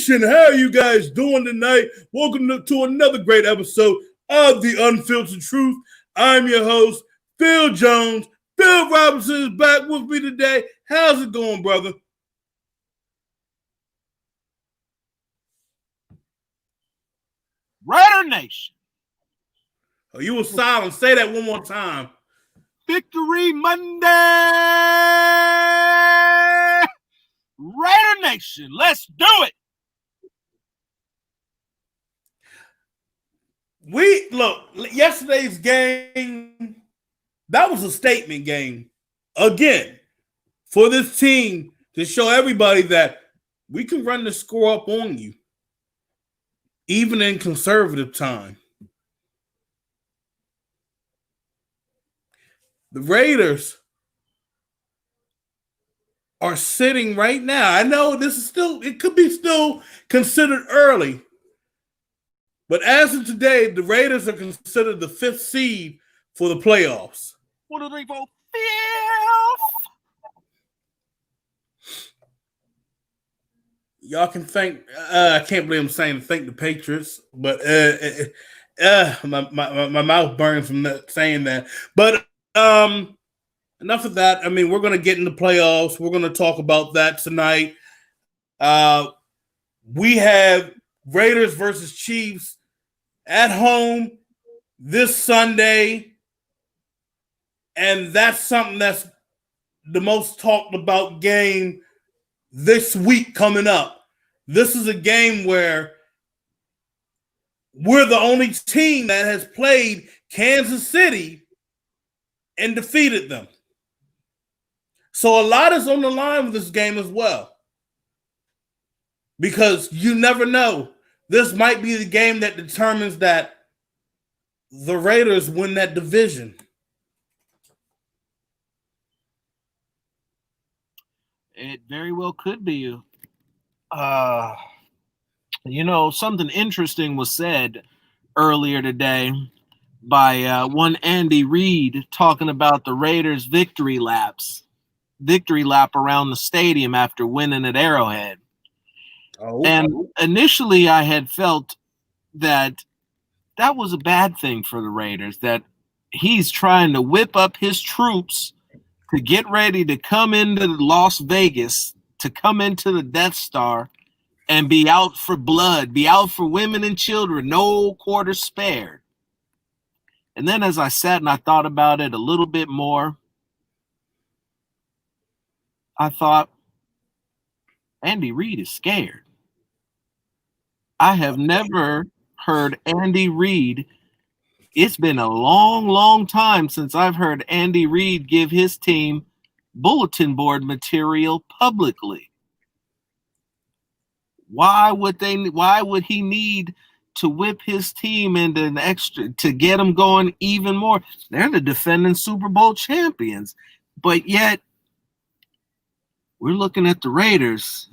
Nation, how are you guys doing tonight? Welcome to another great episode of the Unfiltered Truth. I'm your host, Phil Jones. Phil Robinson is back with me today. How's it going, brother? Raider Nation. Oh, you were silent. Say that one more time. Victory Monday. Raider Nation, let's do it. Yesterday's game, that was a statement game. Again, for this team to show everybody that we can run the score up on you, even in conservative time. The Raiders are sitting right now. I know it could be still considered early. But as of today, the Raiders are considered the 5th seed for the playoffs. 1, 2, 3, 4, 5. Y'all can thank. I can't believe I'm saying thank the Patriots, but my mouth burns from saying that. But enough of that. I mean, we're going to get in the playoffs. We're going to talk about that tonight. We have Raiders versus Chiefs at home this Sunday. And that's something that's the most talked about game this week coming up. This is a game where we're the only team that has played Kansas City and defeated them. So a lot is on the line with this game as well. Because you never know. This might be the game that determines that the Raiders win that division. It very well could be. Something interesting was said earlier today by one Andy Reid talking about the Raiders' victory lap around the stadium after winning at Arrowhead. And initially I had felt that was a bad thing for the Raiders, that he's trying to whip up his troops to get ready to come into Las Vegas, to come into the Death Star and be out for blood, be out for women and children, no quarter spared. And then as I sat and I thought about it a little bit more, I thought, Andy Reid is scared. I have never heard Andy Reid. It's been a long, long time since I've heard Andy Reid give his team bulletin board material publicly. Why would he need to whip his team into an extra to get them going even more? They're the defending Super Bowl champions, but yet we're looking at the Raiders,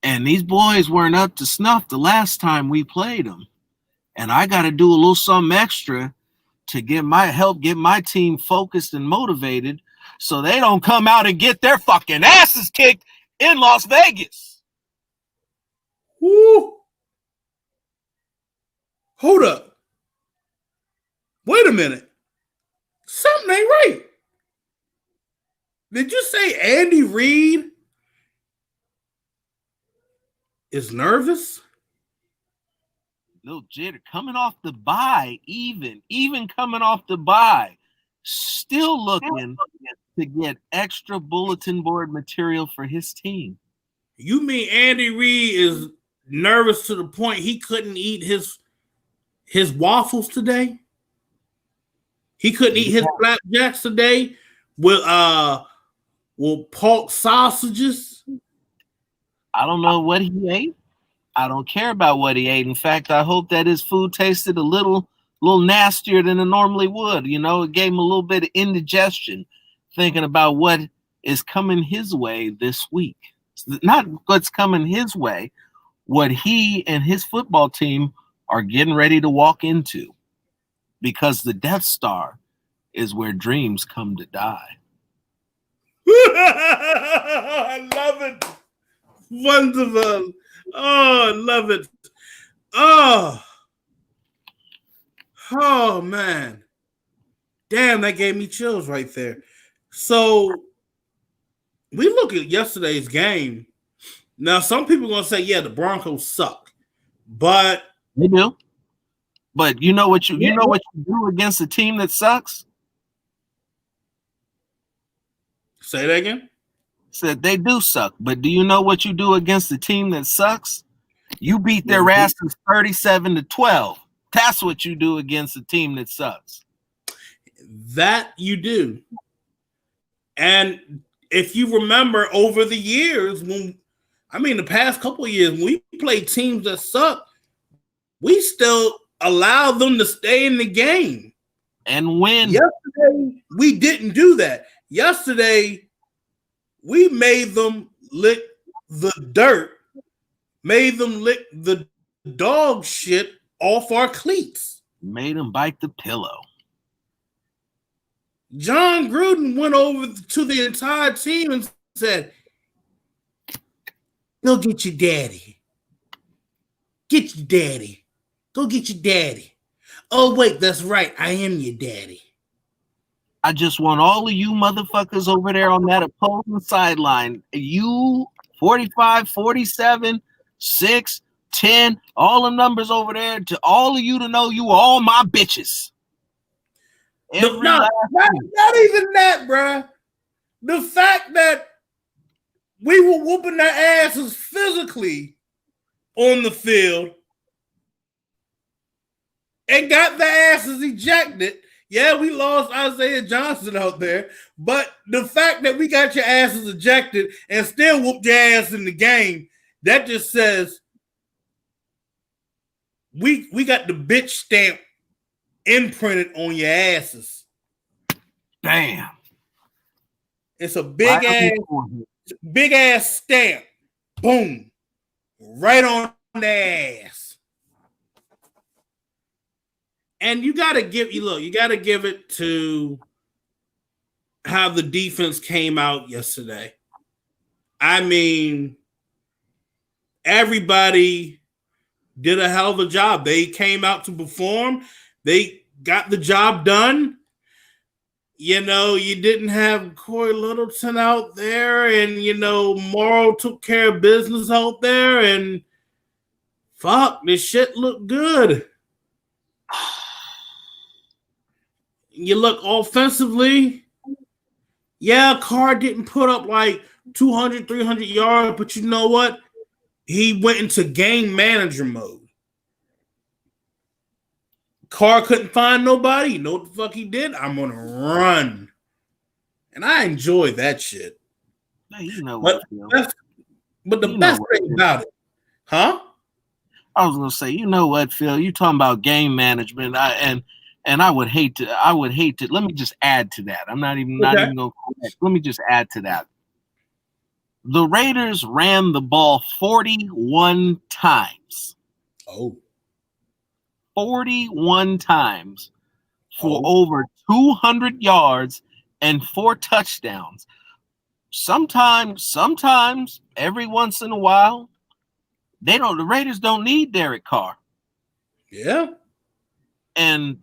and these boys weren't up to snuff the last time we played them. And I got to do a little something extra to help get my team focused and motivated so they don't come out and get their fucking asses kicked in Las Vegas. Woo! Hold up. Wait a minute. Something ain't right. Did you say Andy Reid is nervous? Little jitter coming off the bye, even coming off the bye, still looking to get extra bulletin board material for his team. You mean Andy Reid is nervous to the point he couldn't eat his waffles today? He couldn't eat his flapjacks today with pork sausages? I don't know what he ate. I don't care about what he ate. In fact, I hope that his food tasted a little nastier than it normally would. You know, it gave him a little bit of indigestion thinking about what is coming his way this week. Not what's coming his way, what he and his football team are getting ready to walk into. Because the Death Star is where dreams come to die. I love it. Wonderful. Oh, I love it. Oh, oh man. Damn, that gave me chills right there. So we look at yesterday's game. Now, some people are gonna say, yeah, the Broncos suck. But They do. But you know what yeah, you know what you do against a team that sucks? say that again. Said they do suck. But do you know what you do against a team that sucks? You beat What their you do? asses 37-12. That's what you do against a team that sucks. That you do. And if you remember over the years, the past couple of years, when we played teams that suck, we still allow them to stay in the game and win. Yesterday, we didn't do that. Yesterday, we made them lick the dirt, made them lick the dog shit off our cleats. Made them bite the pillow. John Gruden went over to the entire team and said, go get your daddy. Get your daddy. Go get your daddy. Oh, wait, that's right. I am your daddy. I just want all of you motherfuckers over there on that opposing sideline. You 45, 47, 6, 10, all the numbers over there, to all of you to know you are all my bitches. Not even that, bruh. The fact that we were whooping their asses physically on the field and got their asses ejected. Yeah, we lost Isaiah Johnson out there, but the fact that we got your asses ejected and still whooped your ass in the game, that just says we got the bitch stamp imprinted on your asses. Damn. It's a big ass stamp. Boom. Right on the ass. And you gotta give it to how the defense came out yesterday. I mean, everybody did a hell of a job. They came out to perform. They got the job done. You know, you didn't have Corey Littleton out there, and Morrow took care of business out there, and fuck, this shit looked good. You look offensively. Yeah, Carr didn't put up like 200, 300 yards, but you know what? He went into game manager mode. Carr couldn't find nobody. You know what the fuck he did? I'm going to run. And I enjoy that shit. Hey, you know but the best thing about it, huh? I was going to say, you know what, Phil? You talking about game management, and I would hate to. Let me just add to that. I'm not even going to correct. Let me just add to that. The Raiders ran the ball 41 times. Oh. 41 times for over 200 yards and 4 touchdowns. Sometimes, every once in a while, the Raiders don't need Derek Carr. Yeah. And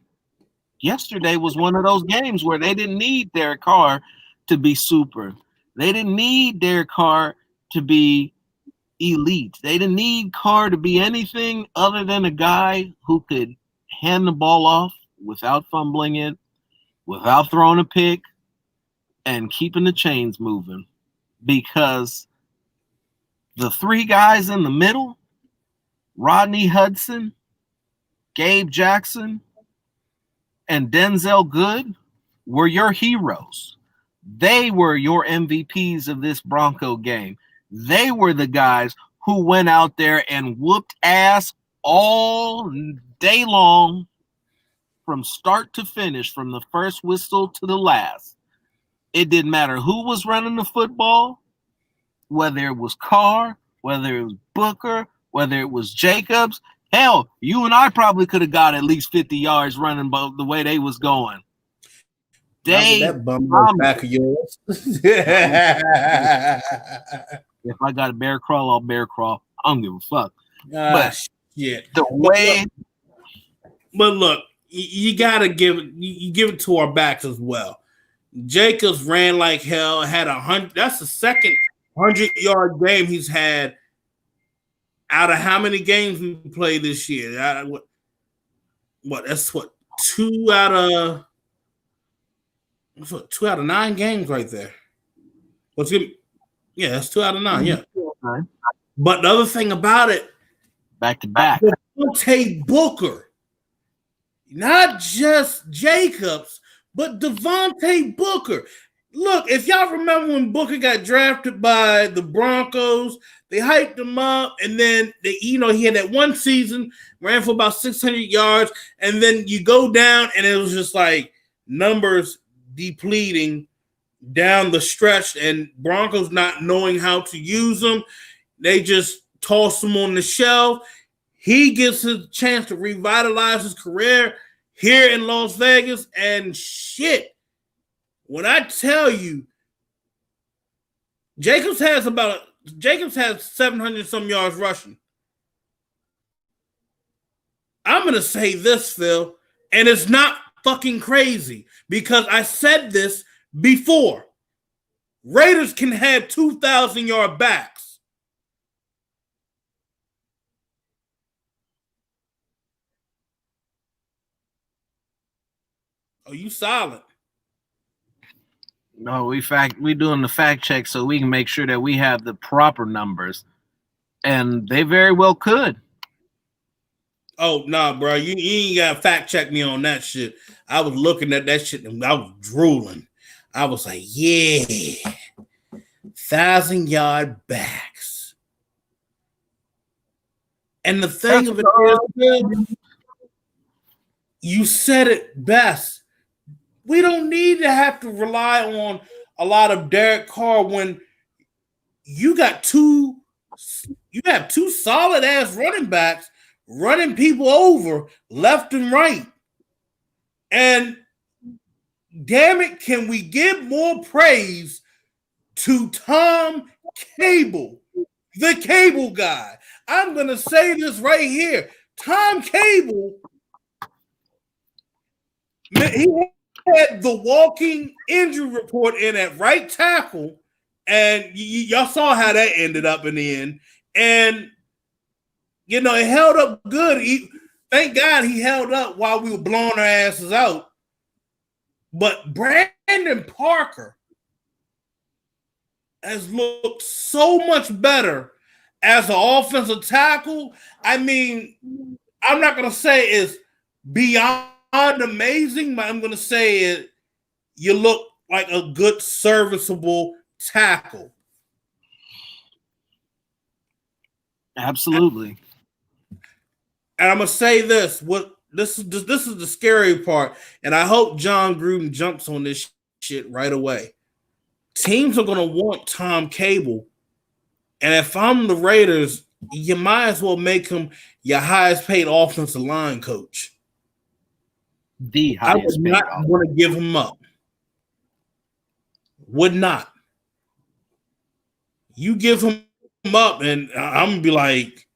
yesterday was one of those games where they didn't need Derek Carr to be super. They didn't need Derek Carr to be elite. They didn't need Carr to be anything other than a guy who could hand the ball off without fumbling it, without throwing a pick, and keeping the chains moving. Because the 3 guys in the middle, Rodney Hudson, Gabe Jackson, and Denzel Good, were your heroes. They were your MVPs of this Bronco game. They were the guys who went out there and whooped ass all day long from start to finish, from the first whistle to the last. It didn't matter who was running the football, whether it was Carr, whether it was Booker, whether it was Jacobs. Hell, you and I probably could have got at least 50 yards running the way they was going. That bum back of yours. If I got a bear crawl, I'll bear crawl. I don't give a fuck. But shit. The way, but look, you gotta give it. You give it to our backs as well. Jacobs ran like hell. Had 100. That's the second 100-yard game he's had out of how many games we played this year. That's what 2 out of 9 games right there. Yeah, that's 2 out of 9. Yeah. okay. But the other thing about it, Back to back. Devontae Booker, not just Jacobs, but Devontae Booker. Look, if y'all remember when Booker got drafted by the Broncos, they hyped him up, and then he had that one season, ran for about 600 yards, and then you go down, and it was just like numbers depleting down the stretch, and Broncos not knowing how to use them. They just toss him on the shelf. He gets a chance to revitalize his career here in Las Vegas, and shit, when I tell you, Jacobs has 700 some yards rushing. I'm going to say this, Phil, and it's not fucking crazy because I said this before. Raiders can have 2,000-yard backs. Oh, you silent. No, we doing the fact check so we can make sure that we have the proper numbers, and they very well could. Oh nah, bro, you ain't gotta fact check me on that shit. I was looking at that shit and I was drooling. I was like, yeah, 1,000-yard backs. And the thing of it is, you said it best. We don't need to have to rely on a lot of Derek Carr when you have two solid ass running backs running people over left and right. And damn it, can we give more praise to Tom Cable, the cable guy? I'm going to say this right here. Tom Cable, he had the walking injury report in at right tackle, and y'all saw how that ended up in the end. And, it held up good. Thank God he held up while we were blowing our asses out. But Brandon Parker has looked so much better as an offensive tackle. I mean, I'm not going to say it's beyond amazing, but I'm going to say you look like a good, serviceable tackle. Absolutely. And I'm going to say this. This is the scary part, and I hope John Gruden jumps on this shit right away. Teams are going to want Tom Cable, and if I'm the Raiders, you might as well make him your highest paid offensive line coach. I would not want to give him up. Would not. You give him up, and I'm going to be like,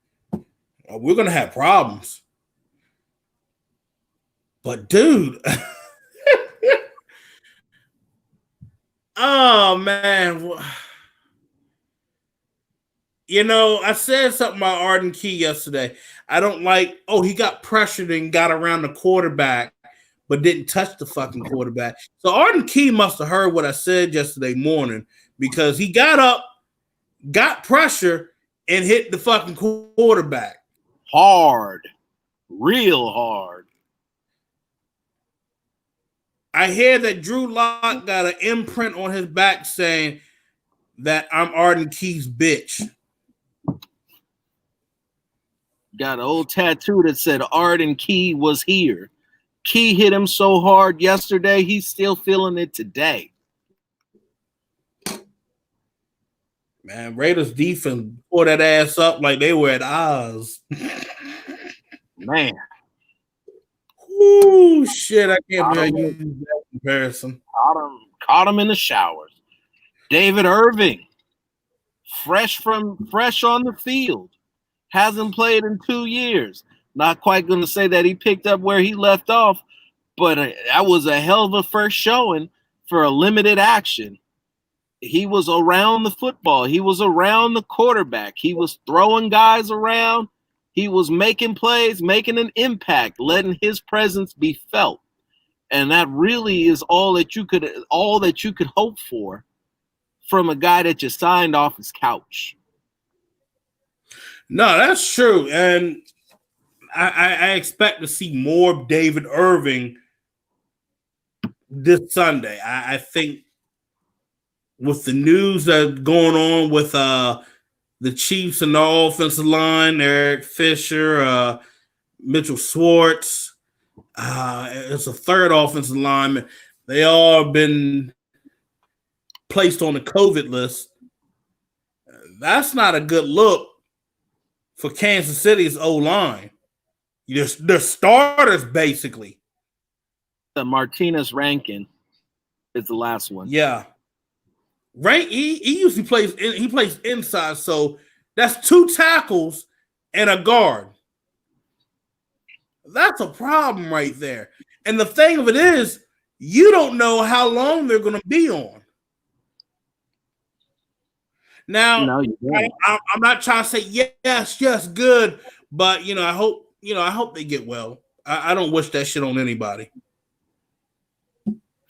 we're going to have problems. But, dude, oh, man. I said something about Arden Key yesterday. I don't like, he got pressured and got around the quarterback, but didn't touch the fucking quarterback. So Arden Key must have heard what I said yesterday morning because he got up, got pressure, and hit the fucking quarterback. Hard. Real hard. I hear that Drew Lock got an imprint on his back saying that I'm Arden Key's bitch. Got an old tattoo that said Arden Key was here. Key hit him so hard yesterday, he's still feeling it today. Man, Raiders defense tore that ass up like they were at Oz. Man. Ooh, shit, I can't believe you use that comparison. Caught him in the showers. David Irving, fresh on the field. Hasn't played in 2 years. Not quite going to say that he picked up where he left off, but that was a hell of a first showing for a limited action. He was around the football. He was around the quarterback. He was throwing guys around. He was making plays, making an impact, letting his presence be felt. And that really is all that you could hope for from a guy that you signed off his couch. No, that's true. And I expect to see more David Irving this Sunday. I think with the news that's going on with the Chiefs and the offensive line, Eric Fisher, Mitchell Schwartz, it's a third offensive lineman. They all have been placed on the COVID list. That's not a good look for Kansas City's O-line. They're starters, basically. Martinez Rankin is the last one. Yeah. He usually plays inside, so that's 2 tackles and a guard. That's a problem right there. And the thing of it is, you don't know how long they're going to be on. Now, no, I'm not trying to say yes, good, but I hope they get well. I don't wish that shit on anybody.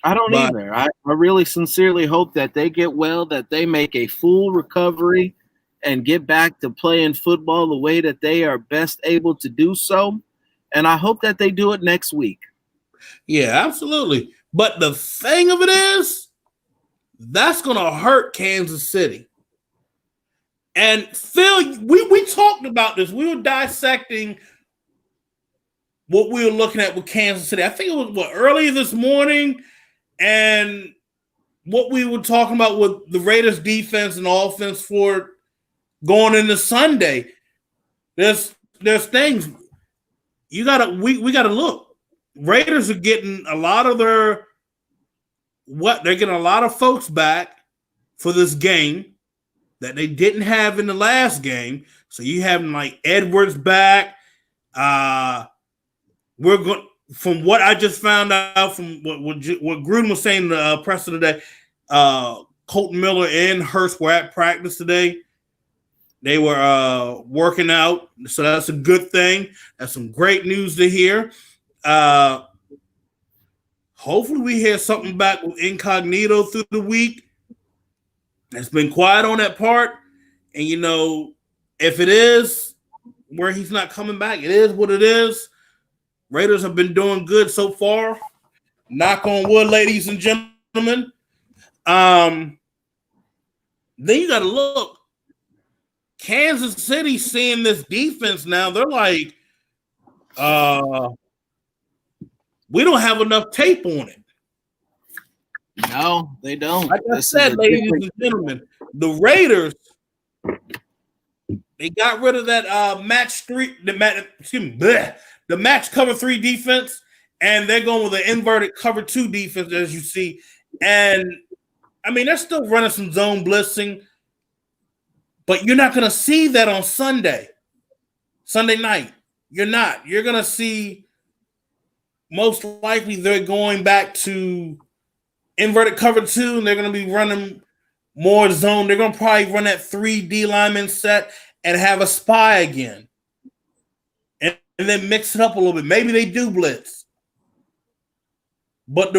I don't either. I really sincerely hope that they get well, that they make a full recovery and get back to playing football the way that they are best able to do so. And I hope that they do it next week. Yeah, absolutely. But the thing of it is, that's going to hurt Kansas City. And Phil, we talked about this. We were dissecting what we were looking at with Kansas City. I think it was earlier this morning, and what we were talking about with the Raiders defense and offense for going into Sunday. There's things we gotta look. Raiders are getting a lot of they're getting a lot of folks back for this game that they didn't have in the last game. So you have like Edwards back. We're going from what I just found out from what Gruden was saying in the presser today. Colton Miller and Hurst were at practice today. They were working out, so that's a good thing. That's some great news to hear. Hopefully we hear something back with Incognito through the week. It's been quiet on that part. And, if it is where he's not coming back, it is what it is. Raiders have been doing good so far. Knock on wood, ladies and gentlemen. Then you got to look. Kansas City seeing this defense now, they're like, we don't have enough tape on it. No, they don't. Like I said, ladies and gentlemen, the Raiders, they got rid of that the match cover 3 defense, and they're going with an inverted cover 2 defense, as you see. And I mean, they're still running some zone blitzing, but you're not going to see that on Sunday night. You're not. You're going to see, most likely, they're going back to inverted cover 2, and they're going to be running more zone. They're going to probably run that 3D lineman set and have a spy again. And then mix it up a little bit. Maybe they do blitz. But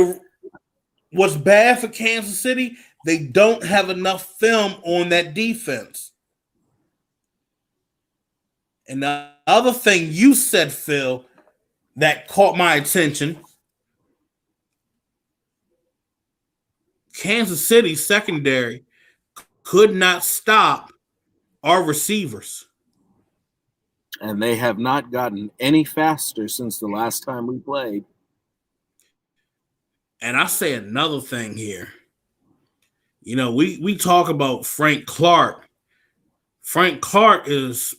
what's bad for Kansas City, they don't have enough film on that defense. And the other thing you said, Phil, that caught my attention, Kansas City secondary could not stop our receivers. And they have not gotten any faster since the last time we played. And I say another thing here. We talk about Frank Clark. Frank Clark has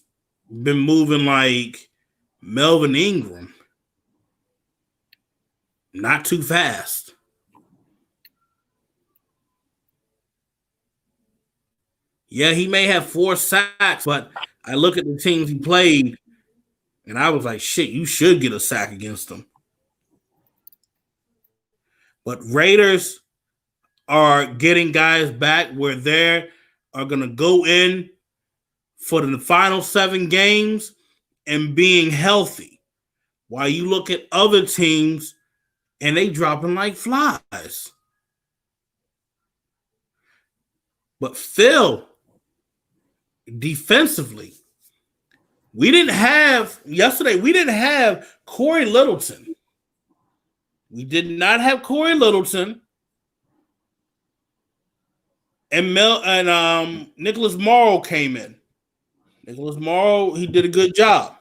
been moving like Melvin Ingram. Not too fast. Yeah, he may have 4 sacks, but I look at the teams he played, and I was like, shit, you should get a sack against them. But Raiders are getting guys back where they are going to go in for the final 7 games and being healthy. While you look at other teams and they dropping like flies. But Phil, defensively, we didn't have Corey Littleton. We did not have Corey Littleton. And Nicholas Morrow came in. Nicholas Morrow, he did a good job.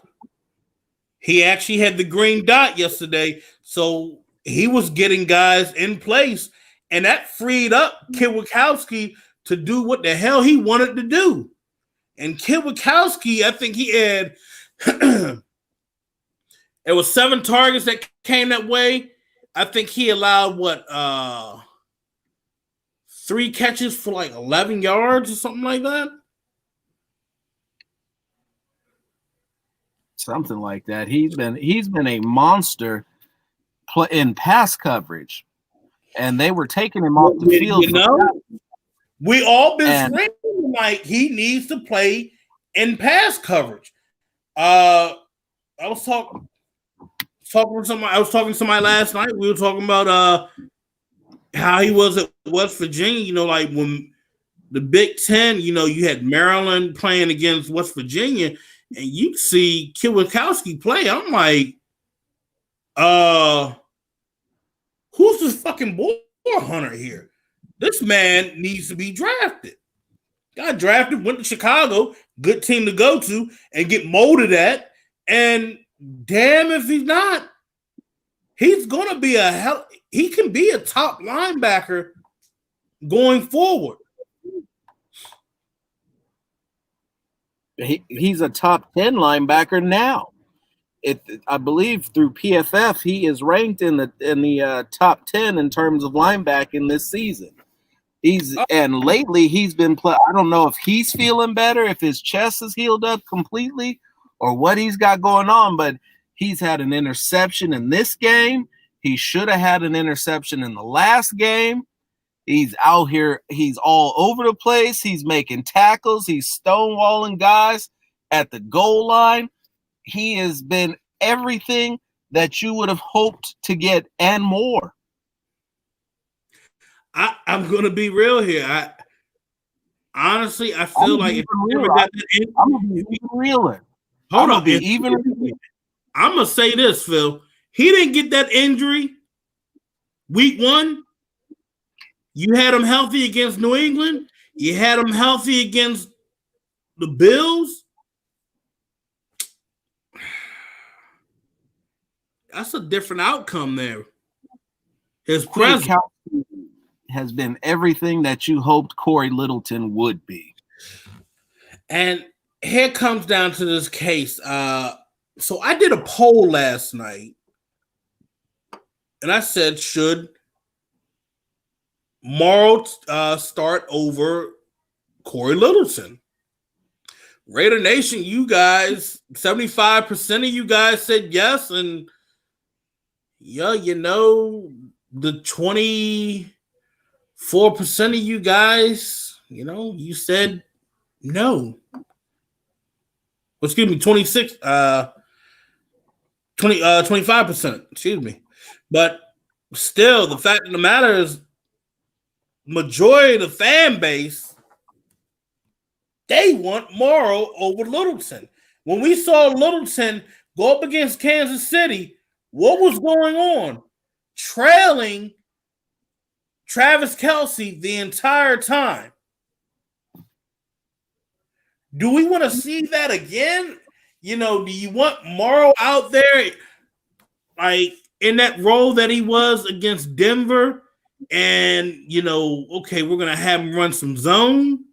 He actually had the green dot yesterday, so he was getting guys in place, and that freed up Kwiatkowski to do what the hell he wanted to do. And Kwiatkowski, I think he had it was 7 targets that came that way. I think he allowed 3 catches for like 11 yards or something like that. Something like that. He's been a monster in pass coverage, and they were taking him off the field. You know, we all been screaming like he needs to play in pass coverage. I was talking to somebody. I was talking to somebody last night. We were talking about how he was at West Virginia. You know, like when the Big Ten. You know, you had Maryland playing against West Virginia, and you see Kwiatkowski play. I'm like, who's this fucking boar hunter here? This man needs to be drafted. Got drafted, went to Chicago, good team to go to, and get molded at. And damn if he's not. He's gonna be he can be a top linebacker going forward. He's a top 10 linebacker now. I believe through PFF he is ranked in the top 10 in terms of linebacking this season. And lately he's been I don't know if he's feeling better, if his chest is healed up completely, or what he's got going on, but he's had an interception in this game. He should have had an interception in the last game. He's out here. He's all over the place. He's making tackles. He's stonewalling guys at the goal line. He has been everything that you would have hoped to get and more. I'm going to be real here. Honestly, I feel like if you ever got that I'm going to be even realer. Hold on. I'm going to say this, Phil. He didn't get that injury week 1. You had him healthy against New England. You had him healthy against the Bills. That's a different outcome there. His presence has been everything that you hoped Corey Littleton would be. And here comes down to this case. So I did a poll last night, and I said, should Morrow start over Corey Littleton? Raider Nation, you guys, 75% of you guys said yes, and yeah, you know, the 24% of you guys, you know, you said no. Excuse me, 25%, excuse me. But still, the fact of the matter is, majority of the fan base, they want Morrow over Littleton. When we saw Littleton go up against Kansas City, what was going on? Trailing Travis Kelce the entire time. Do we want to see that again? You know, do you want Morrow out there like in that role that he was against Denver? And, you know, okay, we're going to have him run some zone.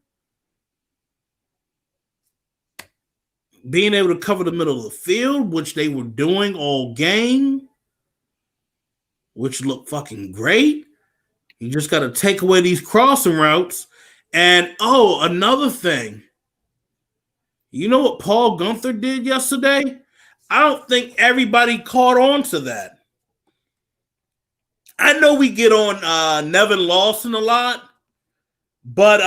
Being able to cover the middle of the field, which they were doing all game, which looked fucking great. You just got to take away these crossing routes And another thing. You know what Paul Gunther did yesterday? I don't think everybody caught on to that. I know we get on Nevin Lawson a lot, but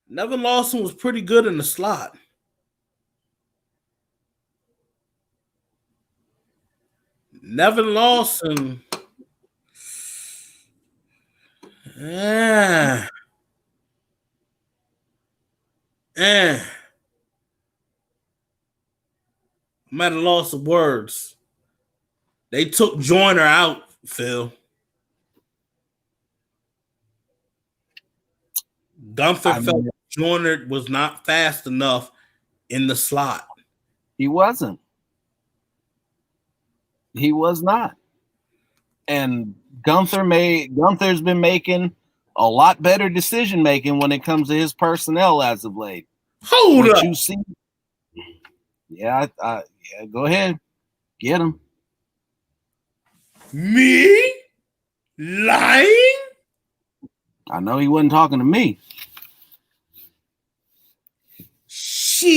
Nevin Lawson was pretty good in the slot. Nevin Lawson. I'm at a loss of words. They took Joyner out, Phil. Gunther felt Joyner was not fast enough in the slot. He wasn't. He was not. And Gunther's been making a lot better decision making when it comes to his personnel as of late. Hold up. You see? Yeah, yeah, go ahead. Get him. Me? Lying? I know he wasn't talking to me. Shit.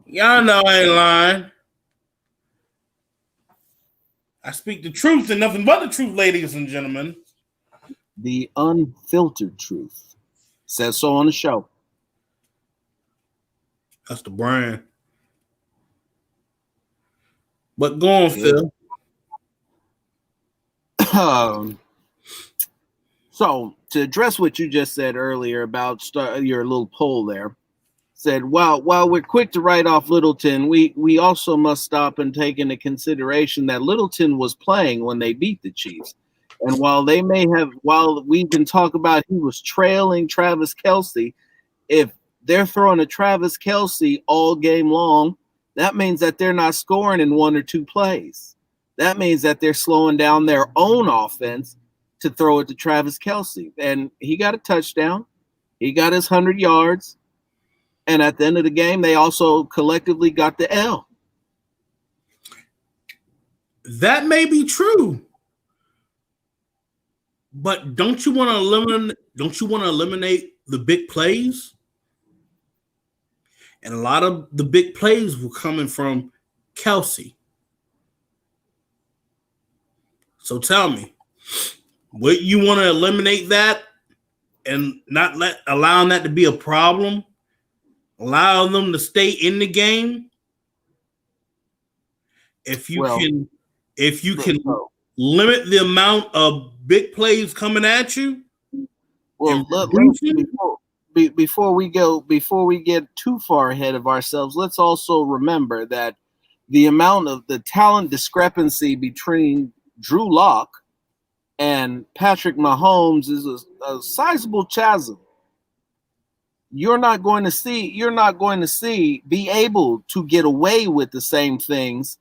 Y'all know I ain't lying. I speak the truth and nothing but the truth, ladies and gentlemen. The Unfiltered Truth says so on the show. That's the brand. But go on, Phil. So to address what you just said earlier about your little poll there, said while we're quick to write off Littleton, we also must stop and take into consideration that Littleton was playing when they beat the Chiefs. And while we can talk about he was trailing Travis Kelce, if they're throwing a Travis Kelce all game long, that means that they're not scoring in one or two plays. That means that they're slowing down their own offense to throw it to Travis Kelce. And he got a touchdown. He got his 100 yards. And at the end of the game, they also collectively got the L. That may be true. But don't you want to eliminate the big plays? And a lot of the big plays were coming from Kelce. So tell me, would you want to eliminate that and not allowing that to be a problem? Allow them to stay in the game? If you can limit the amount of big plays coming at you. Well, before we get too far ahead of ourselves, let's also remember that the amount of the talent discrepancy between Drew Lock and Patrick Mahomes is a sizable chasm. You're not going to be able to get away with the same things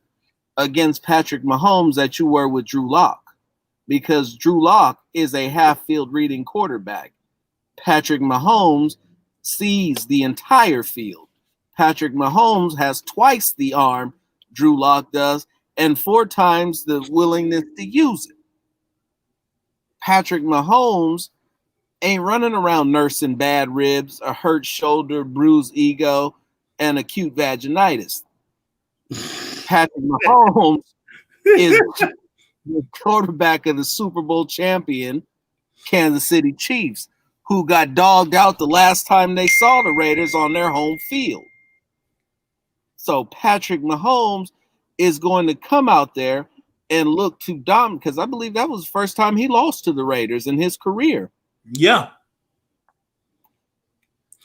against Patrick Mahomes that you were with Drew Lock, because Drew Lock is a half-field reading quarterback. Patrick Mahomes sees the entire field. Patrick Mahomes has twice the arm Drew Lock does and 4 times the willingness to use it. Patrick Mahomes ain't running around nursing bad ribs, a hurt shoulder, bruised ego, and acute vaginitis. Patrick Mahomes is the quarterback of the Super Bowl champion Kansas City Chiefs, who got dogged out the last time they saw the Raiders on their home field. So Patrick Mahomes is going to come out there and look to dominate, because I believe that was the first time he lost to the Raiders in his career. Yeah.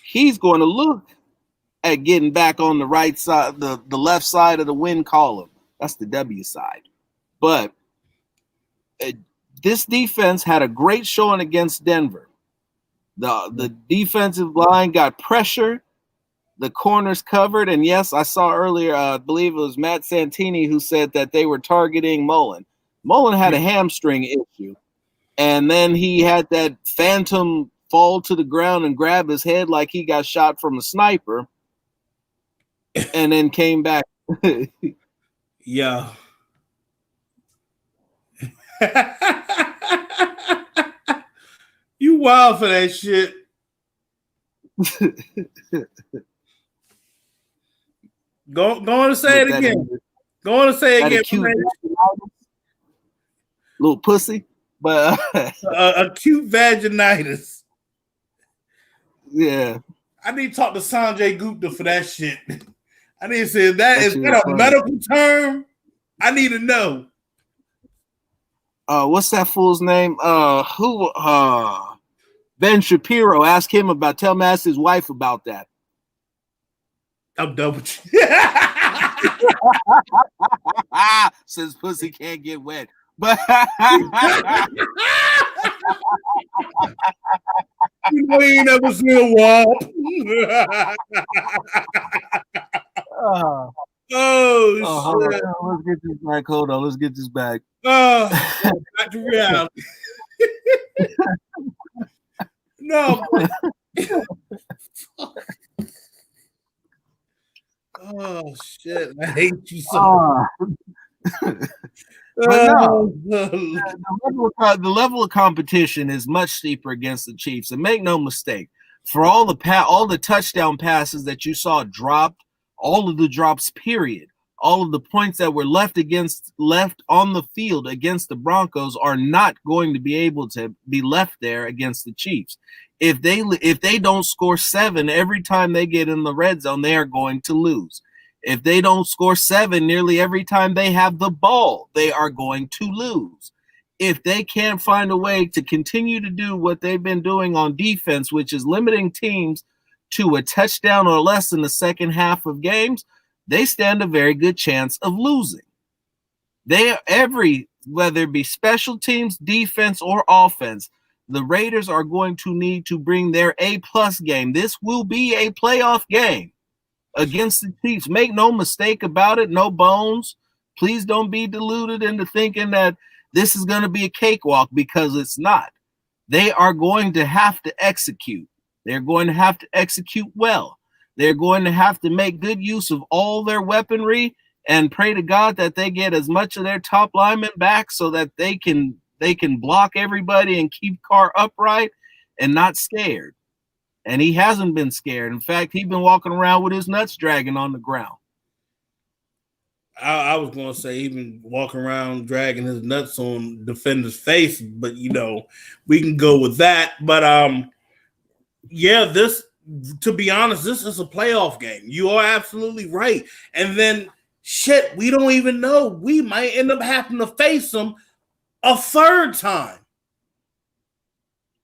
He's going to look at getting back on the right side, the left side of the win column. That's the W side. But this defense had a great showing against Denver. The defensive line got pressure. The corners covered. And yes, I saw earlier, I believe it was Matt Santini who said that they were targeting Mullen. Mullen had a hamstring issue. And then he had that phantom fall to the ground and grab his head like he got shot from a sniper. And then came back. Yeah. You wild for that shit. Go on and say it again. Go on and say it again. Little pussy, but acute vaginitis. Yeah. I need to talk to Sanjay Gupta for that shit. I need to say, is that a medical term? I need to know. What's that fool's name? Ben Shapiro. Ask him about. Tell him, ask his wife about that. I'm done with you. Says pussy can't get wet, but you know you ain't never seen a wop. Oh shit! Let's get this back. Hold on, let's get this back. Back to reality. No. Oh shit! I hate you so much. But no, the level of competition is much steeper against the Chiefs. And make no mistake, for all the touchdown passes that you saw dropped, all of the drops, period, all of the points that were left on the field against the Broncos are not going to be able to be left there against the Chiefs. If they don't score 7 every time they get in the red zone, they are going to lose. If they don't score 7 nearly every time they have the ball, they are going to lose. If they can't find a way to continue to do what they've been doing on defense, which is limiting teams to a touchdown or less in the second half of games, they stand a very good chance of losing. Whether it be special teams, defense, or offense, the Raiders are going to need to bring their A-plus game. This will be a playoff game against the Chiefs. Make no mistake about it, no bones. Please don't be deluded into thinking that this is going to be a cakewalk, because it's not. They are going to have to execute. They're going to have to execute well. They're going to have to make good use of all their weaponry and pray to God that they get as much of their top linemen back so that they can block everybody and keep Carr upright and not scared. And he hasn't been scared. In fact, he's been walking around with his nuts dragging on the ground. I was going to say even walking around dragging his nuts on defender's face, but we can go with that. But yeah, to be honest, this is a playoff game. You are absolutely right. And then shit, we don't even know. We might end up having to face them a third time.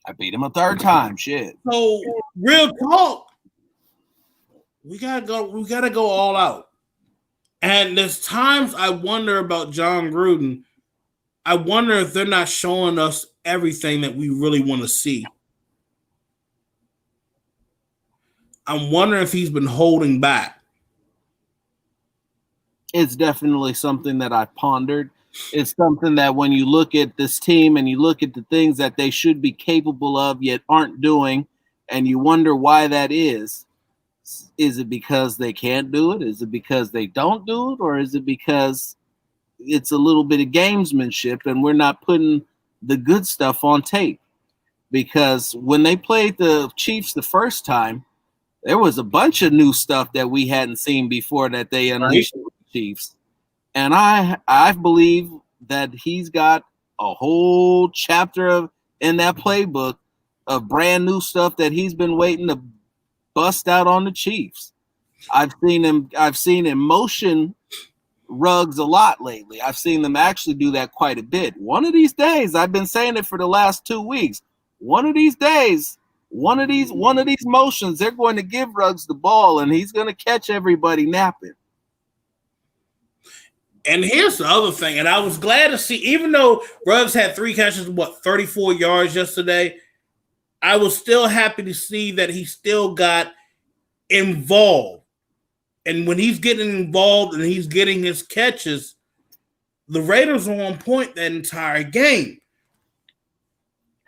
I beat him a third time. Shit. So real talk, we gotta go all out. And there's times I wonder about John Gruden. I wonder if they're not showing us everything that we really want to see. I'm wondering if he's been holding back. It's definitely something that I've pondered. It's something that when you look at this team and you look at the things that they should be capable of yet aren't doing, and you wonder why that is it because they can't do it? Is it because they don't do it? Or is it because it's a little bit of gamesmanship and we're not putting the good stuff on tape? Because when they played the Chiefs the first time, there was a bunch of new stuff that we hadn't seen before that they unleashed with the Chiefs. And I believe that he's got a whole chapter in that playbook of brand new stuff that he's been waiting to bust out on the Chiefs. I've seen him motion Ruggs a lot lately. I've seen them actually do that quite a bit. One of these days, I've been saying it for the last 2 weeks. One of these days, one of these motions, they're going to give Ruggs the ball and he's going to catch everybody napping. And here's the other thing, and I was glad to see, even though Ruggs had 3 catches, 34 yards yesterday, I was still happy to see that he still got involved. And when he's getting involved and he's getting his catches, the Raiders are on point that entire game.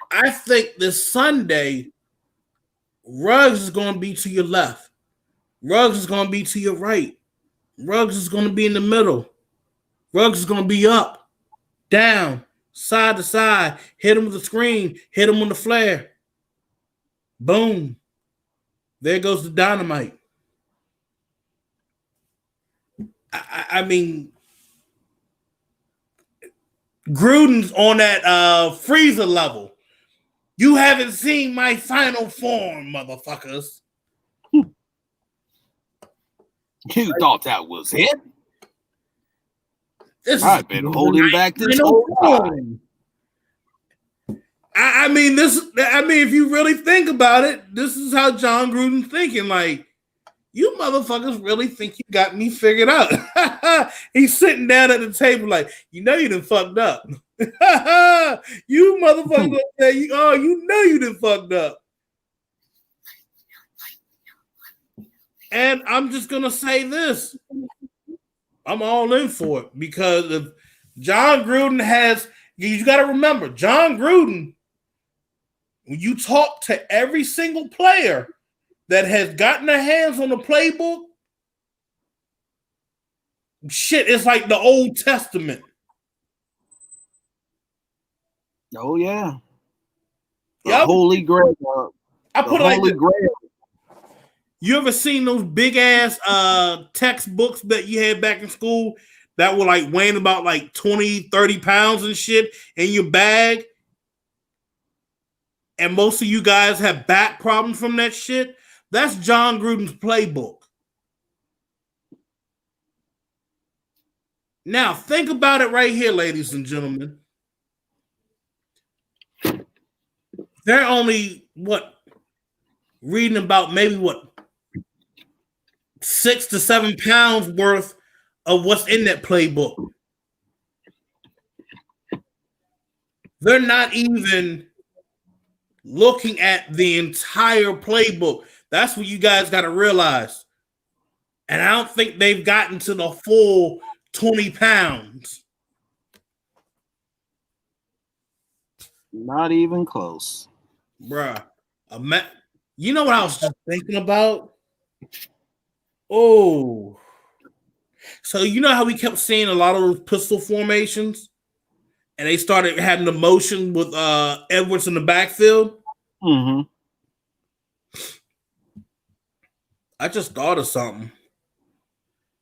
I think this Sunday, Ruggs is going to be to your left. Ruggs is going to be to your right. Ruggs is going to be in the middle. Ruggs is going to be up, down, side to side, hit him with the screen, hit him on the flare. Boom. There goes the dynamite. I mean, Gruden's on that freezer level. You haven't seen my final form, motherfuckers. You thought that was it? I've been holding back this whole time. I mean, if you really think about it, this is how John Gruden's thinking. Like, you motherfuckers really think you got me figured out. He's sitting down at the table like, you done fucked up. You motherfuckers say, you done fucked up. And I'm just going to say this. I'm all in for it because if John Gruden you got to remember, John Gruden, when you talk to every single player that has gotten their hands on the playbook, shit, it's like the Old Testament. Oh, yeah. The Holy Grail. I put it like Grail. You ever seen those big ass textbooks that you had back in school that were like weighing about like 20, 30 pounds and shit in your bag? And most of you guys have back problems from that shit. That's John Gruden's playbook. Now, think about it right here, ladies and gentlemen. They're only, reading about maybe 6 to 7 pounds worth of what's in that playbook. They're not even looking at the entire playbook. That's what you guys got to realize. And I don't think they've gotten to the full 20 pounds. Not even close. Bruh. You know what I was just thinking about? Oh. So you know how we kept seeing a lot of those pistol formations? And they started having the motion with Edwards in the backfield? Mm-hmm. I just thought of something.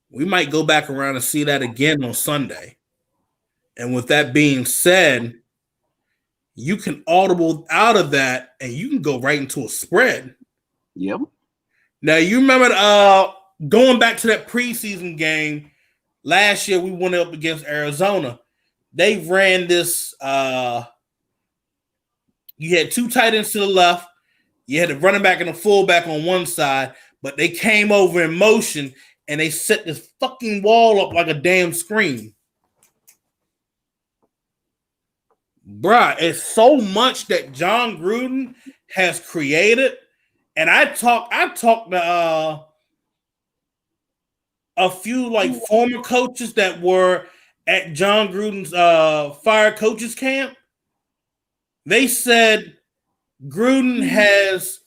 We might go back around and see that again on Sunday. And with that being said, you can audible out of that and you can go right into a spread. Yep. Now, you remember going back to that preseason game last year, we went up against Arizona. They ran this. You had 2 tight ends to the left. You had a running back and a fullback on one side, but they came over in motion and they set this fucking wall up like a damn screen. Bruh, it's so much that John Gruden has created. And I talked to a few like former coaches that were at John Gruden's fire coaches camp. They said Gruden has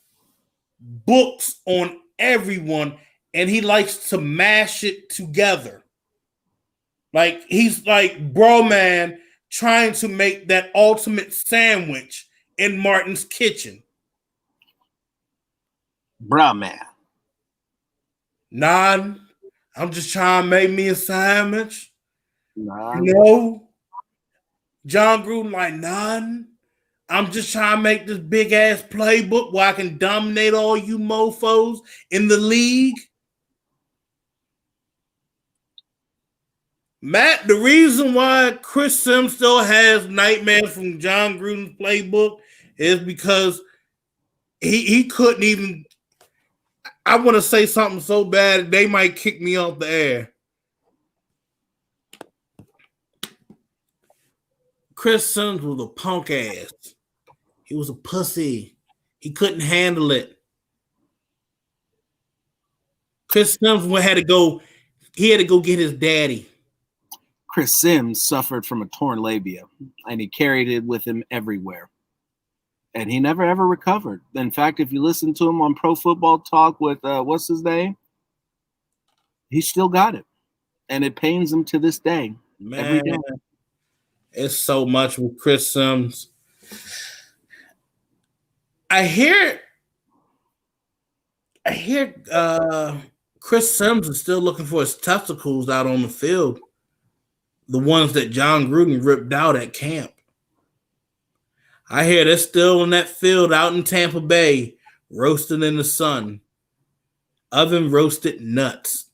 books on everyone and he likes to mash it together. Like he's like, bro, man, trying to make that ultimate sandwich in Martin's kitchen. Bruh, man. Nah, I'm just trying to make me a sandwich. Nah. No. John Gruden like, none. I'm just trying to make this big ass playbook where I can dominate all you mofos in the league. Matt, the reason why Chris Sims still has nightmares from John Gruden's playbook is because he couldn't even. I want to say something so bad they might kick me off the air. Chris Sims was a punk ass. He was a pussy. He couldn't handle it. Chris Sims had to go get his daddy. Chris Sims suffered from a torn labia, and he carried it with him everywhere. And he never, ever recovered. In fact, if you listen to him on Pro Football Talk with, what's his name? He still got it. And it pains him to this day. Man, every day. It's so much with Chris Sims. I hear Chris Sims is still looking for his testicles out on the field. The ones that John Gruden ripped out at camp. I hear they're still in that field out in Tampa Bay, roasting in the sun. Oven roasted nuts.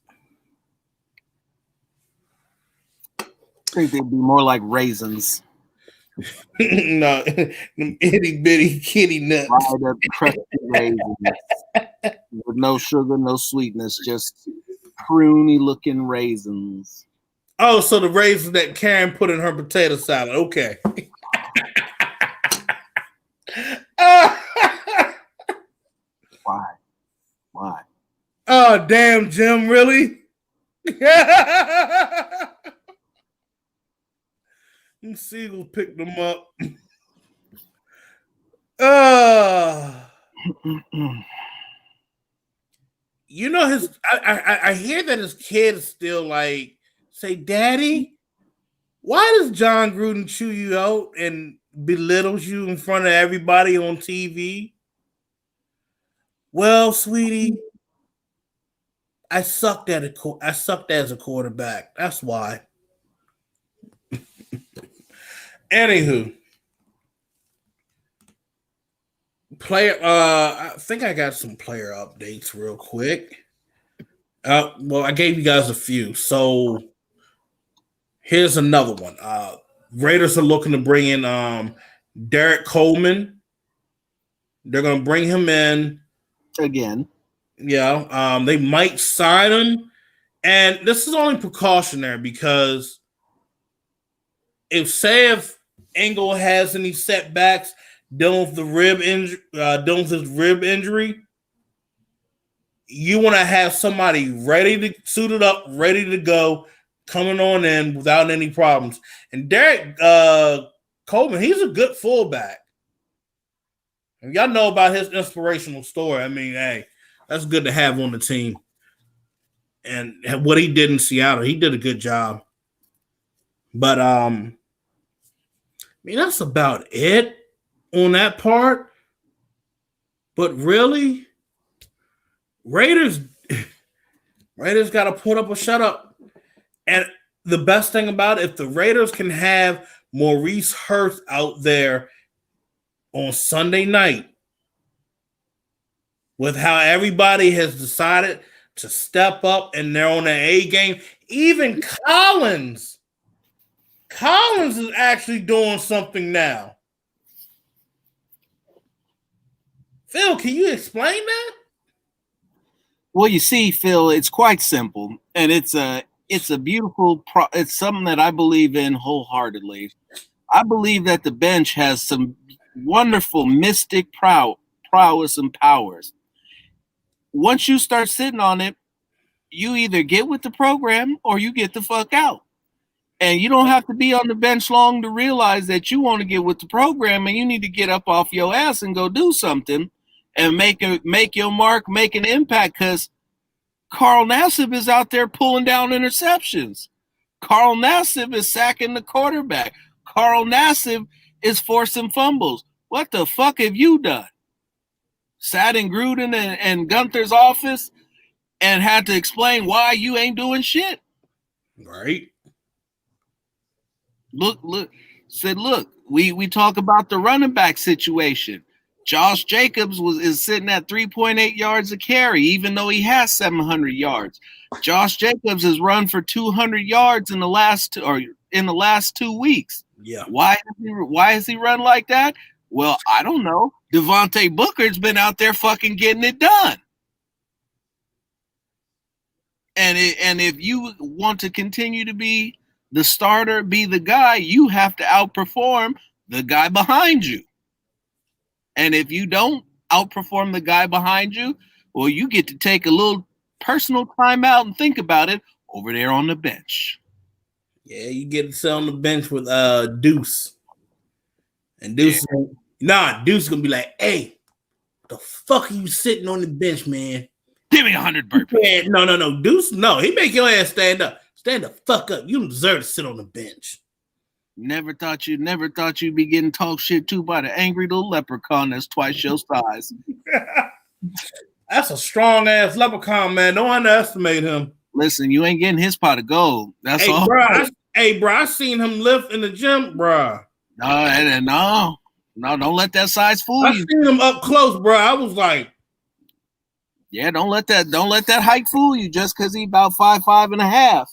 I think they'd be more like raisins. No, them itty bitty kitty nuts. Fried up crusty raisins with no sugar, no sweetness, just pruny looking raisins. Oh, so the raisins that Karen put in her potato salad. Okay. Why? Oh, damn, Jim, really? Siegel picked them up. You know, I hear that his kids still like say, Daddy, why does John Gruden chew you out and belittles you in front of everybody on TV? Well, sweetie, I sucked as a quarterback. That's why. Anywho, I think I got some player updates real quick. Well, I gave you guys a few, so here's another one. Raiders are looking to bring in Derek Coleman. They're going to bring him in again. Yeah, they might sign him, and this is only precautionary because if Engel has any setbacks dealing with his rib injury, you want to have somebody suited up, ready to go, coming on in without any problems. And Derek Coleman, he's a good fullback. And y'all know about his inspirational story. I mean, hey, that's good to have on the team. And what he did in Seattle, he did a good job. But I mean, that's about it on that part. But really, Raiders got to put up or shut up. And the best thing about it, if the Raiders can have Maurice Hurst out there on Sunday night, with how everybody has decided to step up and they're on an A game, even Collins is actually doing something now. Phil, can you explain that? Well, you see, Phil, it's quite simple, and it's a beautiful. It's something that I believe in wholeheartedly. I believe that the bench has some wonderful mystic prowess and powers. Once you start sitting on it, you either get with the program or you get the fuck out. And you don't have to be on the bench long to realize that you want to get with the program and you need to get up off your ass and go do something and make your mark, make an impact, because Carl Nassib is out there pulling down interceptions. Carl Nassib is sacking the quarterback. Carl Nassib is forcing fumbles. What the fuck have you done? Sat in Gruden and Gunther's office and had to explain why you ain't doing shit. Right. Look, we talk about the running back situation. Josh Jacobs is sitting at 3.8 yards a carry, even though he has 700 yards. Josh Jacobs has run for 200 yards in the last 2 weeks. Yeah. Why has he run like that? Well, I don't know. Devontae Booker's been out there fucking getting it done. And if you want to continue to be the starter, be the guy, you have to outperform the guy behind you. And if you don't outperform the guy behind you, well, you get to take a little personal time out and think about it over there on the bench. Yeah, you get to sit on the bench with Deuce. And Deuce, Deuce is going to be like, hey, the fuck are you sitting on the bench, man? Give me 100 burpees. No. Deuce, no. He make your ass stand up. Stand the fuck up. You don't deserve to sit on the bench. Never thought you'd be getting talk shit to by the angry little leprechaun that's twice your size. That's a strong ass leprechaun, man. Don't underestimate him. Listen, you ain't getting his pot of gold. That's all. Bro, I seen him lift in the gym, bro. No, don't let that size fool you. I seen him up close, bro. I was like, yeah, don't let that height fool you just because he about 5'5.5".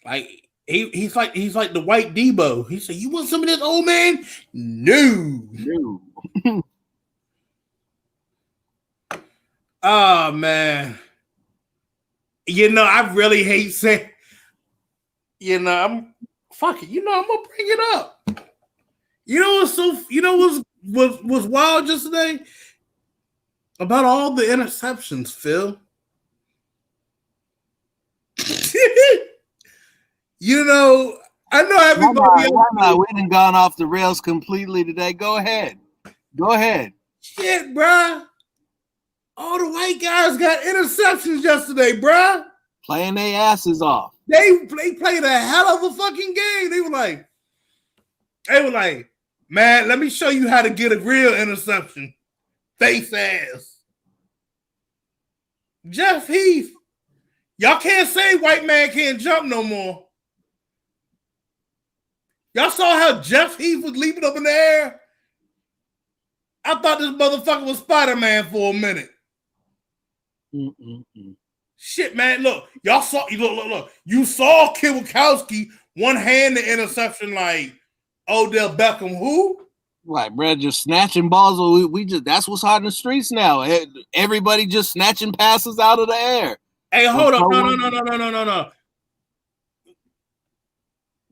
Like he's like the white Debo. He said, "You want some of this, old man?" No. Oh man. I really hate saying. I'm fuck it. I'm gonna bring it up. What's wild yesterday about all the interceptions, Phil. I know everybody. We done gone off the rails completely today. Go ahead. Shit, bruh. All the white guys got interceptions yesterday, bruh. Playing their asses off. They played a hell of a fucking game. They were like, man, let me show you how to get a real interception. Face ass. Jeff Heath. Y'all can't say white man can't jump no more. Y'all saw how Jeff Heath was leaping up in the air? I thought this motherfucker was Spider-Man for a minute. Shit, man. Look, y'all saw. Look. You saw Kwiatkowski one-hand the interception like Odell Beckham. Who? Like, bro, just snatching balls. We just that's what's hot in the streets now. Everybody just snatching passes out of the air. Hey, hold up. No.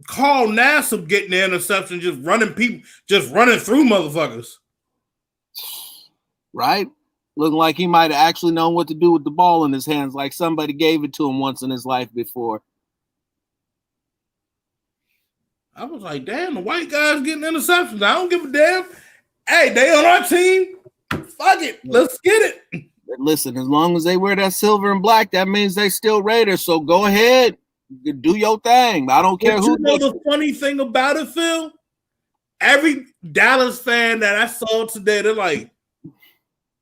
Carl Nassib getting the interception, just running through motherfuckers. Right? Looking like he might have actually known what to do with the ball in his hands, like somebody gave it to him once in his life before. I was like, damn, the white guys getting interceptions. I don't give a damn. Hey, they on our team. Fuck it. Let's get it. Listen, as long as they wear that silver and black, that means they still Raiders. So go ahead. Do your thing. I don't care who. The funny thing about it, Phil? Every Dallas fan that I saw today, they're like,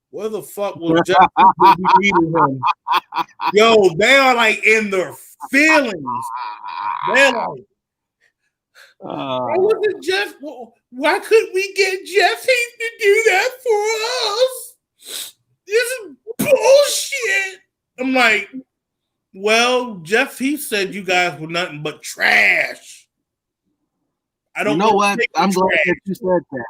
where the fuck was Jeff him? Yo, they are like in their feelings. They're like, why wasn't Jeff? Why couldn't we get Jeff Heath to do that for us? This is bullshit. I'm like, well, Jeff Heath said you guys were nothing but trash. I don't know what. I'm glad that you said that.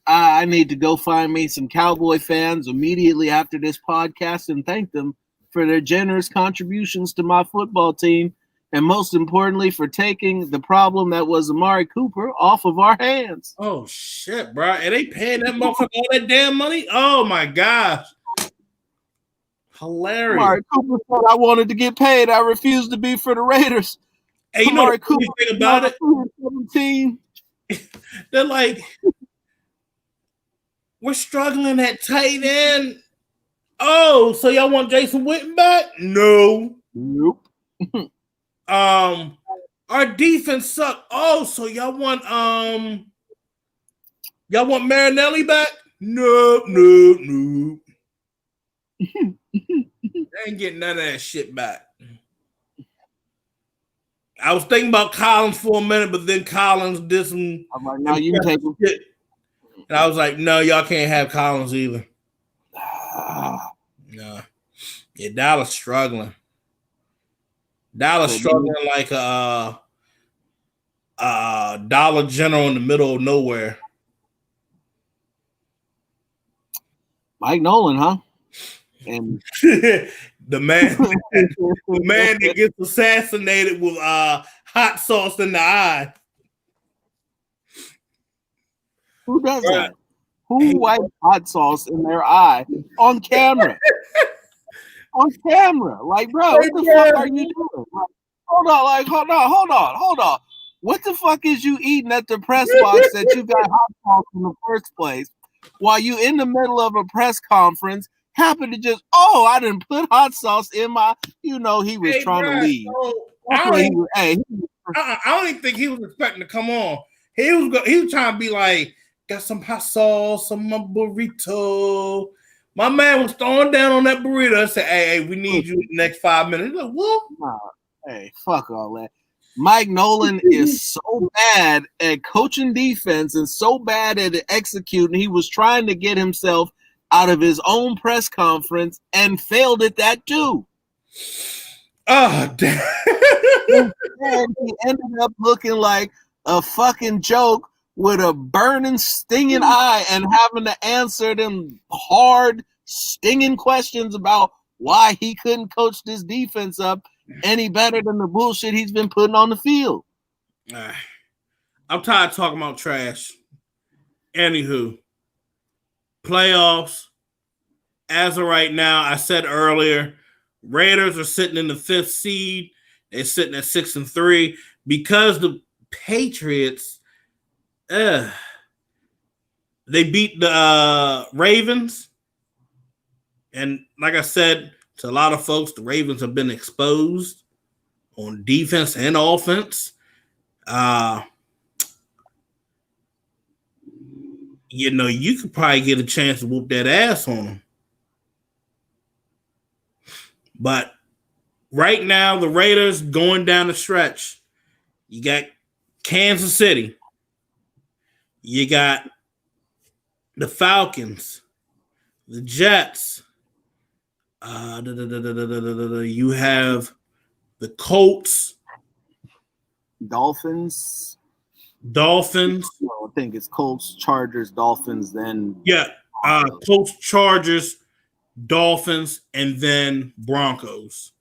I need to go find me some Cowboy fans immediately after this podcast and thank them for their generous contributions to my football team, and most importantly, for taking the problem that was Amari Cooper off of our hands. Oh, shit, bro. And they paying that motherfucker all that damn money? Oh, my gosh. Hilarious. Amari Cooper said I wanted to get paid. I refused to be for the Raiders. Hey, Amari Cooper thing about it? 17. They're like, we're struggling at tight end. Oh, so y'all want Jason Witten back? No. Nope. Our defense sucked. Oh, so y'all want Marinelli back? No. They ain't getting none of that shit back. I was thinking about Collins for a minute, but then Collins did some. I'm like, no, you can take him. Shit. And I was like, no, y'all can't have Collins either. No. Yeah, Dallas struggling. Struggling like a Dollar General in the middle of nowhere. Mike Nolan, huh? And the man that gets assassinated with hot sauce in the eye. Who does that? Who wipes hot sauce in their eye on camera? On camera. Like, bro, what the fuck are you doing? Like, hold on. What the fuck is you eating at the press box that you got hot sauce in the first place while you in the middle of a press conference happen to just, I didn't put hot sauce in my, he was trying to leave. He was I don't even think he was expecting to come on. He was trying to be like, got some hot sauce, some my burrito. My man was throwing down on that burrito. I said, hey, we need you in the next 5 minutes. He's like, what? Nah, hey, fuck all that. Mike Nolan is so bad at coaching defense and so bad at executing. He was trying to get himself out of his own press conference and failed at that too. Oh, damn. And he ended up looking like a fucking joke with a burning, stinging eye and having to answer them hard, stinging questions about why he couldn't coach this defense up any better than the bullshit he's been putting on the field. I'm tired of talking about trash. Anywho, playoffs. As of right now, I said earlier, Raiders are sitting in the 5th seed. They're sitting at 6-3 because the Patriots, they beat the Ravens. And like I said to a lot of folks, the Ravens have been exposed on defense and offense. You could probably get a chance to whoop that ass on them. But right now, the Raiders going down the stretch. You got Kansas City. You got the Falcons, the Jets. You have the Colts, Dolphins. I think it's Colts, Chargers, Dolphins, then Colts, Chargers, Dolphins, and then Broncos.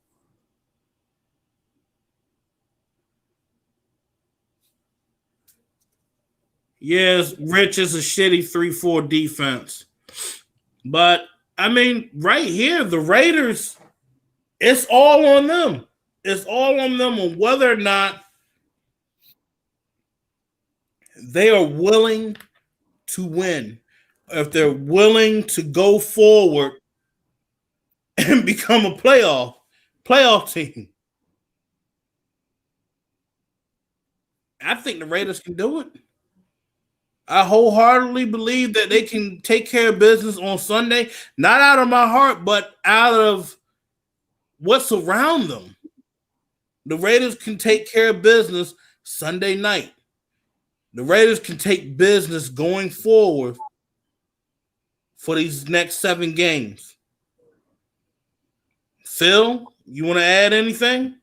Yes, Rich is a shitty 3-4 defense. But, I mean, right here, the Raiders, it's all on them. It's all on them on whether or not they are willing to win. If they're willing to go forward and become a playoff team. I think the Raiders can do it. I wholeheartedly believe that they can take care of business on Sunday, not out of my heart, but out of what's around them. The Raiders can take care of business Sunday night. The Raiders can take business going forward for these next 7 games. Phil, you want to add anything?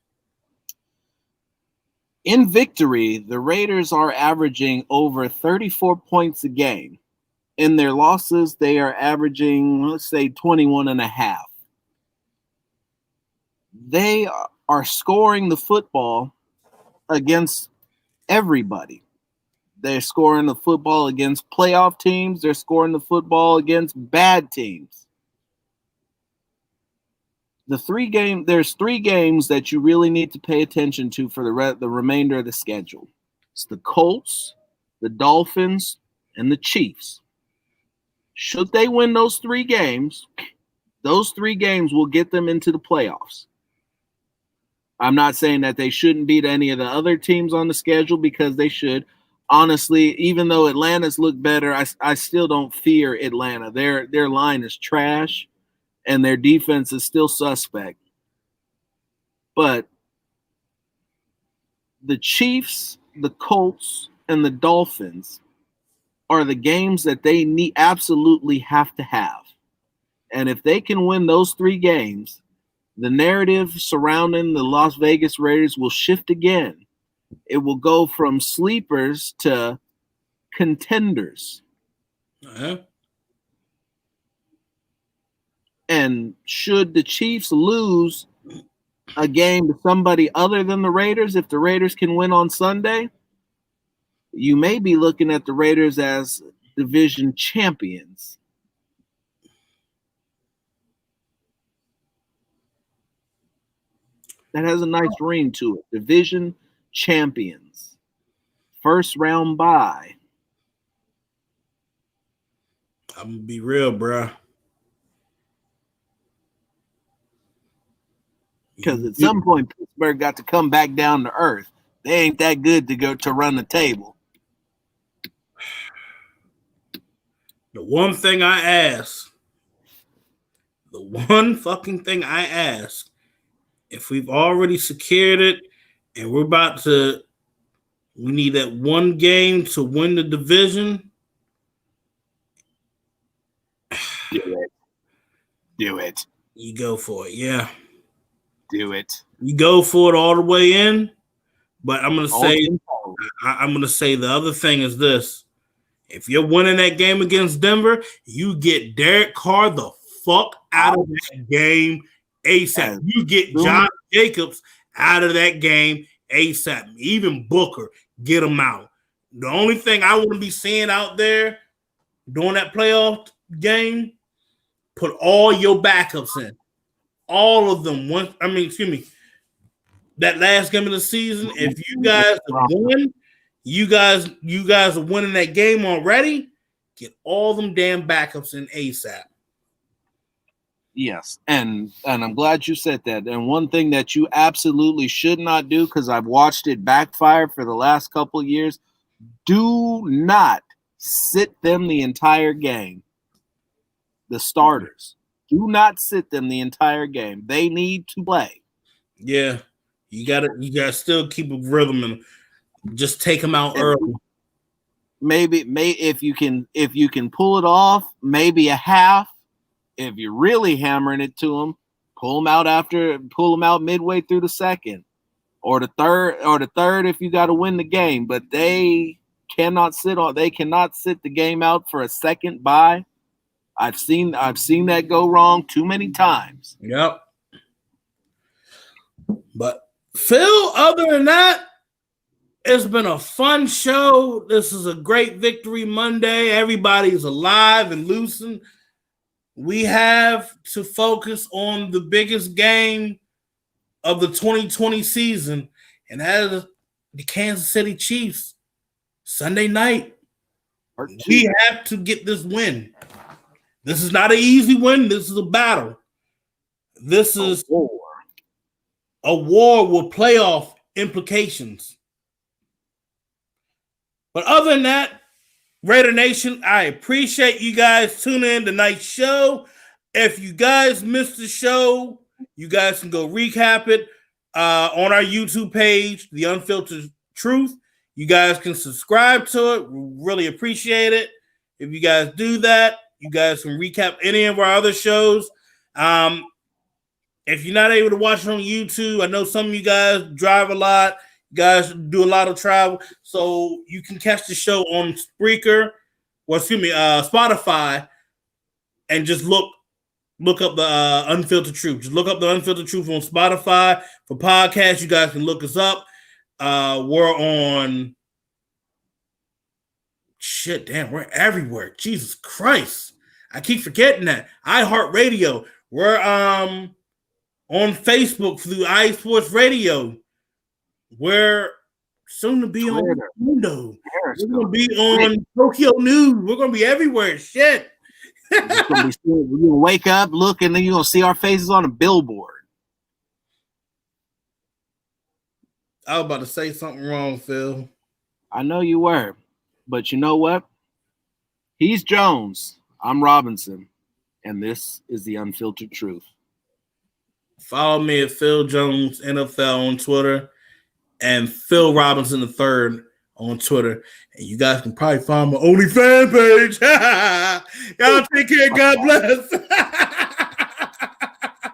In victory, the Raiders are averaging over 34 points a game. In their losses, they are averaging, let's say, 21 and a half. They are scoring the football against everybody. They're scoring the football against playoff teams. They're scoring the football against bad teams. There's 3 games that you really need to pay attention to for the remainder of the schedule. It's the Colts, the Dolphins, and the Chiefs. Should they win those 3 games, those 3 games will get them into the playoffs. I'm not saying that they shouldn't beat any of the other teams on the schedule, because they should. Honestly, even though Atlanta's look better, I still don't fear Atlanta. Their line is trash, and their defense is still suspect. But the Chiefs, the Colts, and the Dolphins are the games that they absolutely have to have. And if they can win those 3 games, the narrative surrounding the Las Vegas Raiders will shift again. It will go from sleepers to contenders. Uh-huh. And should the Chiefs lose a game to somebody other than the Raiders, if the Raiders can win on Sunday, you may be looking at the Raiders as division champions. That has a nice ring to it. Division champions. First round bye. I'm going to be real, bro. Because at some point, Pittsburgh got to come back down to earth. They ain't that good to go to run the table. The one thing I ask, if we've already secured it and we need that one game to win the division. Do it. You go for it. Yeah. Do it. You go for it all the way in. But I'm going to say the other thing is this. If you're winning that game against Denver, you get Derek Carr the fuck out of that game ASAP. You get Josh Jacobs out of that game ASAP. Even Booker, get him out. The only thing I want to be seeing out there during that playoff game, put all your backups in. All of them. That last game of the season, if you guys win, you guys are winning that game already, get all them damn backups in ASAP. Yes, and I'm glad you said that. And one thing that you absolutely should not do, because I've watched it backfire for the last couple of years, do not sit them the entire game. The starters. Do not sit them the entire game. They need to play. Yeah. You gotta still keep a rhythm and just take them out early. Maybe if you can pull it off, maybe a half. If you're really hammering it to them, pull them out midway through the second, or the third if you got to win the game. But they cannot sit the game out for a second bye. I've seen that go wrong too many times. Yep. But Phil, other than that, it's been a fun show. This is a great Victory Monday. Everybody's alive and loosened. We have to focus on the biggest game of the 2020 season, and that is the Kansas City Chiefs. Sunday night. We have to get this win. This is not an easy win. This is a battle. This is a war with playoff implications. But other than that, Raider Nation, I appreciate you guys tuning in tonight's show. If you guys missed the show, you guys can go recap it on our YouTube page, The Unfiltered Truth. You guys can subscribe to it. We really appreciate it. If you guys do that, you guys can recap any of our other shows. If you're not able to watch it on YouTube, I know some of you guys drive a lot. You guys do a lot of travel. So you can catch the show on Spotify, and just look up the Unfiltered Truth. Just look up the Unfiltered Truth on Spotify. For podcasts, you guys can look us up. We're on we're everywhere. Jesus Christ. I keep forgetting that. iHeartRadio. We're on Facebook through iSports Radio. We're soon to be on Mundo. We're going to be on Tokyo News. We're going to be everywhere. Shit. We're going to wake up, look, and then you're going to see our faces on a billboard. I was about to say something wrong, Phil. I know you were. But you know what? He's Jones. I'm Robinson. And this is the Unfiltered Truth. Follow me at Phil Jones NFL on Twitter and Phil Robinson III on Twitter. And you guys can probably find my OnlyFans page. Y'all take care. God bless.